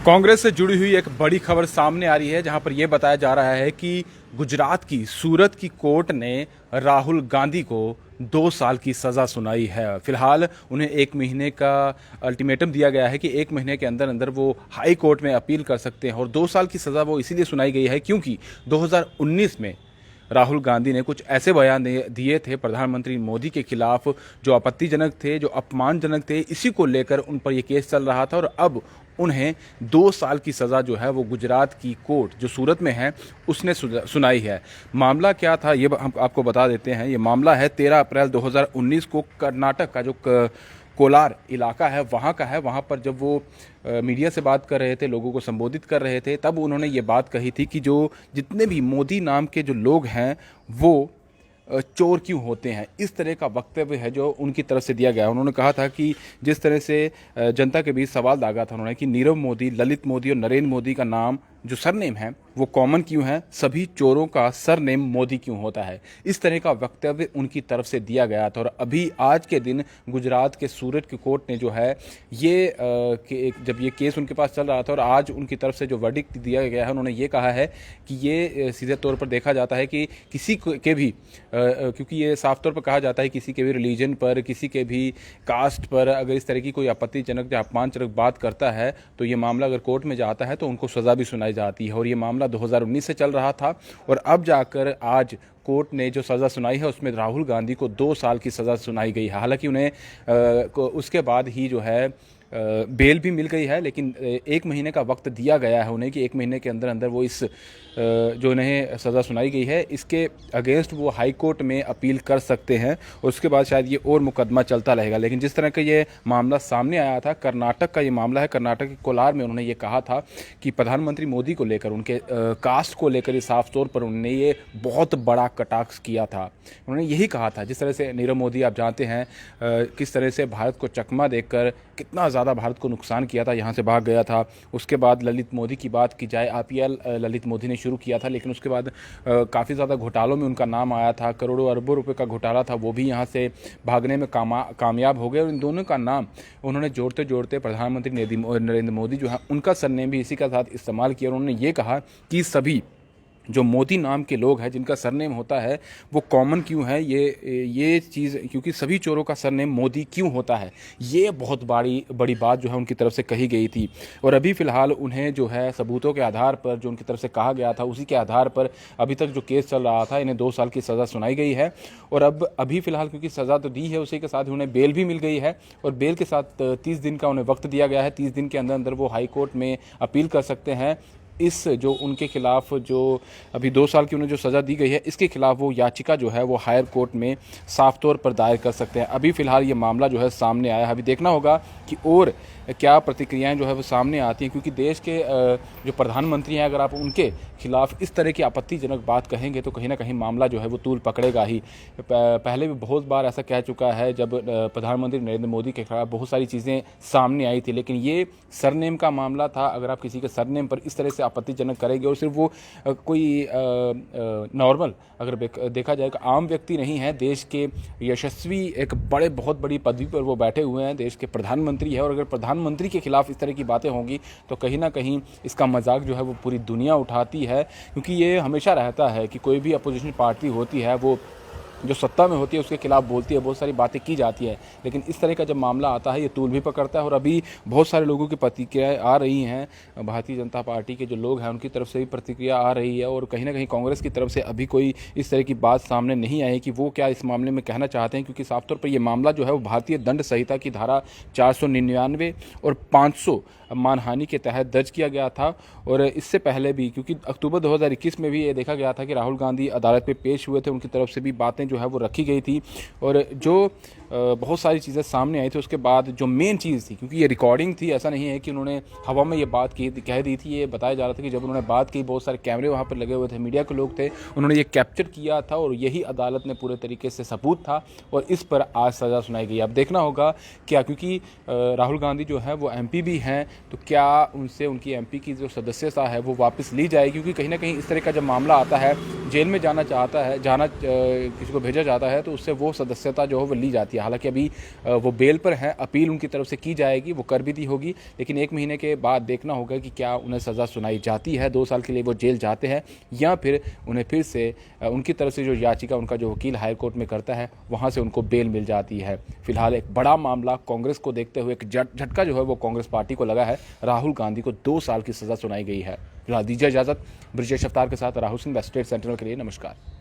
कांग्रेस से जुड़ी हुई एक बड़ी खबर सामने आ रही है, जहां पर यह बताया जा रहा है कि गुजरात की सूरत की कोर्ट ने राहुल गांधी को 2 साल की सज़ा सुनाई है। फिलहाल उन्हें 1 महीने का अल्टीमेटम दिया गया है कि 1 महीने के अंदर अंदर वो हाई कोर्ट में अपील कर सकते हैं। और 2 साल की सज़ा वो इसीलिए सुनाई गई है क्योंकि 2019 में राहुल गांधी ने कुछ ऐसे बयान दिए थे प्रधानमंत्री मोदी के खिलाफ जो आपत्तिजनक थे, जो अपमानजनक थे। इसी को लेकर उन पर यह केस चल रहा था और अब उन्हें 2 साल की सज़ा जो है वो गुजरात की कोर्ट जो सूरत में है उसने सुनाई है। मामला क्या था ये हम आपको बता देते हैं। ये मामला है 13 अप्रैल 2019 को कर्नाटक का जो कोलार इलाका है वहाँ का है। वहाँ पर जब वो मीडिया से बात कर रहे थे, लोगों को संबोधित कर रहे थे, तब उन्होंने ये बात कही थी कि जो जितने भी मोदी नाम के जो लोग हैं वो चोर क्यों होते हैं। इस तरह का वक्तव्य है जो उनकी तरफ से दिया गया। उन्होंने कहा था कि जिस तरह से जनता के बीच सवाल दागा था उन्होंने कि नीरव मोदी, ललित मोदी और नरेंद्र मोदी का नाम जो सरनेम है वो कॉमन क्यों है, सभी चोरों का सरनेम मोदी क्यों होता है। इस तरह का वक्तव्य उनकी तरफ से दिया गया था। और अभी आज के दिन गुजरात के सूरत की कोर्ट ने जो है ये जब ये केस उनके पास चल रहा था और आज उनकी तरफ से जो वर्डिक्ट दिया गया है, उन्होंने ये कहा है कि ये सीधे तौर पर देखा जाता है कि किसी के भी क्योंकि ये साफ तौर पर कहा जाता है किसी के भी रिलीजन पर, किसी के भी कास्ट पर अगर इस तरह की कोई आपत्तिजनक या अपमानजनक बात करता है तो ये मामला अगर कोर्ट में जाता है तो उनको सज़ा भी सुनाई जाती है। और ये मामला 2019 से चल रहा था और अब जाकर आज कोर्ट ने जो सज़ा सुनाई है उसमें राहुल गांधी को 2 साल की सज़ा सुनाई गई है। हालांकि उन्हें उसके बाद ही जो है बेल भी मिल गई है, लेकिन 1 महीने का वक्त दिया गया है उन्हें कि 1 महीने के अंदर अंदर वो इस जो उन्हें सज़ा सुनाई गई है इसके अगेंस्ट वो हाई कोर्ट में अपील कर सकते हैं। और उसके बाद शायद ये और मुकदमा चलता रहेगा। लेकिन जिस तरह का ये मामला सामने आया था, कर्नाटक का ये मामला है, कर्नाटक के कोलार में उन्होंने ये कहा था कि प्रधानमंत्री मोदी को लेकर, उनके कास्ट को लेकर ये साफ तौर पर उन्होंने ये बहुत बड़ा कटाक्ष किया था। उन्होंने यही कहा था, जिस तरह से नीरव मोदी आप जानते हैं किस तरह से भारत को चकमा देकर कितना ज़्यादा भारत को नुकसान किया था, यहाँ से भाग गया था। उसके बाद ललित मोदी की बात की जाए, आईपीएल ललित मोदी ने शुरू किया था, लेकिन उसके बाद काफ़ी ज़्यादा घोटालों में उनका नाम आया था। करोड़ों अरबों रुपए का घोटाला था, वो भी यहाँ से भागने में कामयाब हो गए। और इन दोनों का नाम उन्होंने जोड़ते जोड़ते प्रधानमंत्री नरेंद्र मोदी जो है उनका सरनेम भी इसी का साथ इस्तेमाल किया। उन्होंने ये कहा कि सभी जो मोदी नाम के लोग हैं जिनका सरनेम होता है वो कॉमन क्यों है, ये चीज़, क्योंकि सभी चोरों का सरनेम मोदी क्यों होता है, ये बहुत बड़ी बात जो है उनकी तरफ से कही गई थी। और अभी फ़िलहाल उन्हें जो है सबूतों के आधार पर जो उनकी तरफ से कहा गया था उसी के आधार पर अभी तक जो केस चल रहा था इन्हें 2 साल की सज़ा सुनाई गई है। और अब अभी फ़िलहाल क्योंकि सज़ा तो दी है, उसी के साथ उन्हें बेल भी मिल गई है और बेल के साथ 30 दिन का उन्हें वक्त दिया गया है। 30 दिन के अंदर अंदर वो हाई कोर्ट में अपील कर सकते हैं। इस जो उनके खिलाफ जो अभी 2 साल की उन्हें जो सज़ा दी गई है इसके खिलाफ वो याचिका जो है वो हायर कोर्ट में साफ तौर पर दायर कर सकते हैं। अभी फ़िलहाल ये मामला जो है सामने आया है, अभी देखना होगा कि और क्या प्रतिक्रियाएं जो है वो सामने आती हैं। क्योंकि देश के जो प्रधानमंत्री हैं अगर आप उनके खिलाफ इस तरह की आपत्तिजनक बात कहेंगे तो कहीं ना कहीं मामला जो है वो तूल पकड़ेगा ही। पहले भी बहुत बार ऐसा कह चुका है जब प्रधानमंत्री नरेंद्र मोदी के खिलाफ बहुत सारी चीज़ें सामने आई थी, लेकिन ये सरनेम का मामला था। अगर आप किसी के सरनेम पर इस तरह से आपत्तिजनक करेंगे और सिर्फ वो कोई नॉर्मल अगर देखा जाए आम व्यक्ति नहीं है, देश के यशस्वी एक बहुत बड़ी पदवी पर वो बैठे हुए हैं, देश के प्रधानमंत्री है। और अगर प्रधानमंत्री के खिलाफ इस तरह की बातें होंगी तो कहीं ना कहीं इसका मजाक जो है वो पूरी दुनिया उठाती है। क्योंकि ये हमेशा रहता है कि कोई भी अपोजिशन पार्टी होती है वो जो सत्ता में होती है उसके खिलाफ बोलती है, बहुत सारी बातें की जाती है, लेकिन इस तरह का जब मामला आता है ये तूल भी पकड़ता है। और अभी बहुत सारे लोगों की प्रतिक्रियाएं आ रही हैं, भारतीय जनता पार्टी के जो लोग हैं उनकी तरफ से भी प्रतिक्रिया आ रही है। और कहीं ना कहीं कांग्रेस की तरफ से अभी कोई इस तरह की बात सामने नहीं आई कि वो क्या इस मामले में कहना चाहते हैं। क्योंकि साफ तौर पर यह मामला जो है वो भारतीय दंड संहिता की धारा 499 और 500 मानहानि के तहत दर्ज किया गया था। और इससे पहले भी क्योंकि अक्टूबर 2021 में भी ये देखा गया था कि राहुल गांधी अदालत में पेश हुए थे, उनकी तरफ से भी बातें जो है वो रखी गई थी। और जो बहुत सारी चीज़ें सामने आई थी उसके बाद जो मेन चीज़ थी, क्योंकि ये रिकॉर्डिंग थी, ऐसा नहीं है कि उन्होंने हवा में ये बात कह दी थी। ये बताया जा रहा था कि जब उन्होंने बात की बहुत सारे कैमरे वहाँ पर लगे हुए थे, मीडिया के लोग थे, उन्होंने ये कैप्चर किया था और यही अदालत ने पूरे तरीके से सबूत था और इस पर आज सज़ा सुनाई गई। अब देखना होगा क्या, क्योंकि राहुल गांधी जो है वो MP भी हैं, तो क्या उनसे उनकी एमपी की जो सदस्यता है वो वापस ली जाएगी, क्योंकि कहीं ना कहीं इस तरह का जब मामला आता है, जेल में किसी को भेजा जाता है तो उससे वो सदस्यता जो है वो ली जाती है। हालांकि अभी वो बेल पर हैं, अपील उनकी तरफ से की जाएगी, वो कर भी दी होगी, लेकिन 1 महीने के बाद देखना होगा कि क्या उन्हें सज़ा सुनाई जाती है, 2 साल के लिए वो जेल जाते हैं, या फिर उन्हें फिर से उनकी तरफ से जो याचिका उनका जो वकील हाई कोर्ट में करता है वहाँ से उनको बेल मिल जाती है। फिलहाल एक बड़ा मामला कांग्रेस को देखते हुए एक झटका जो है वो कांग्रेस पार्टी को लगा है। राहुल गांधी को 2 साल की सज़ा सुनाई गई है। फिलहाल दीजिए इजाज़त। ब्रिजेश अवतार के साथ राहुल सिंह, स्टेट सेंटिनल के लिए नमस्कार।